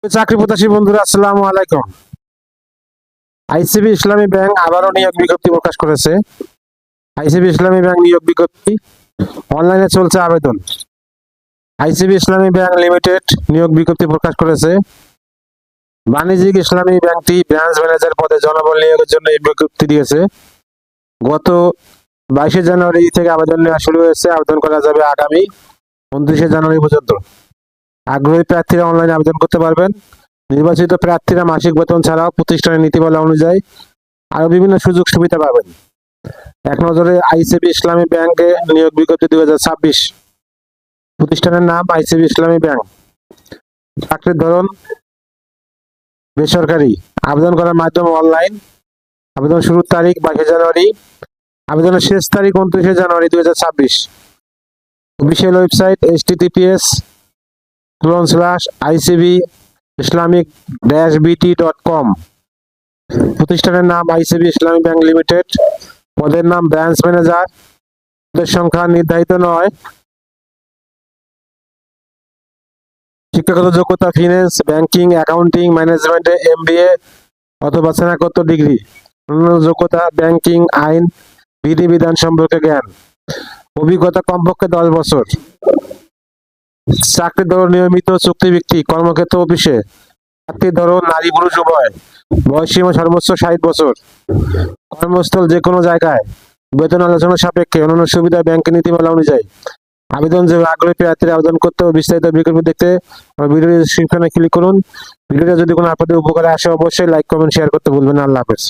চাকরি প্রত্যাশী বন্ধুরা, আসসালামু আলাইকুম। আইসিবি ইসলামী ব্যাংক আবারও নিয়োগ বিজ্ঞপ্তি প্রকাশ করেছে। আইসিবি ইসলামী ব্যাংক নিয়োগ বিজ্ঞপ্তি অনলাইনে চলছে আবেদন। আইসিবি ইসলামী ব্যাংক লিমিটেড নিয়োগ বিজ্ঞপ্তি প্রকাশ করেছে। বাণিজ্যিক ইসলামী ব্যাংকটি ব্রাঞ্চ ম্যানেজার পদে জনবল নিয়োগের জন্য এই বিজ্ঞপ্তি দিয়েছে। গত 22শে জানুয়ারি থেকে আবেদন নেওয়া শুরু হয়েছে। আবেদন করা যাবে আগামী 29শে জানুয়ারি পর্যন্ত। আগ্রহী প্রার্থীরা অনলাইনে আবেদন করতে পারবেন। নির্বাচিত প্রার্থীরা মাসিক বেতন ছাড়াও প্রতিষ্ঠানের নীতিমালা অনুযায়ী আরো বিভিন্ন সুযোগ সুবিধা পাবেন। এক নজরে আইসিবি ইসলামী ব্যাংকে নিয়োগ বিজ্ঞপ্তি 2026। প্রতিষ্ঠানের নাম আইসিবি ইসলামী ব্যাংক। চাকরির ধরন বেসরকারি। আবেদন করার মাধ্যম অনলাইন। আবেদন শুরুর তারিখ 22শে জানুয়ারি। আবেদনের শেষ তারিখ 29শে জানুয়ারি 2026। Official website https://icbislamic-bt.com। প্রতিষ্ঠানের নাম আইসিবি ইসলামী ব্যাংক লিমিটেড। পদের নাম ব্রাঞ্চ ম্যানেজার। পদের সংখ্যা নির্ধারিত নয়। শিক্ষাগত যোগ্যতা ফিন্যান্স, ব্যাংকিং, অ্যাকাউন্টিং, ম্যানেজমেন্টে MBA অথবা স্নাতকোত্তর ডিগ্রি। অন্যান্য যোগ্যতা ব্যাংকিং, আইন, বিধিবিধান সম্পর্কে জ্ঞান। অভিজ্ঞতা কমপক্ষে 10 বছর। চাকরির ধরন নিয়মিত চুক্তিভিত্তিক কর্মক্ষেত্র অফিসে। চাকরির ধরন নারী পুরুষ উভয়। বয়সসীমা সর্বোচ্চ 60 বছর। কর্মস্থল যে কোনো জায়গায়। বেতন আলোচনা সাপেক্ষে। অন্যান্য সুবিধা ব্যাংকের নীতিমালা অনুযায়ী। আবেদন যে আগ্রহী প্রার্থীরা আবেদন করতে ও বিস্তারিত বিজ্ঞপ্তি দেখতে ভিডিও ডেসক্রিপশনে ক্লিক করুন। ভিডিওটা যদি কোনো আপনাদের উপকারে আসে অবশ্যই লাইক, কমেন্ট, শেয়ার করতে ভুলবেন না। আল্লাহ হাফেজ।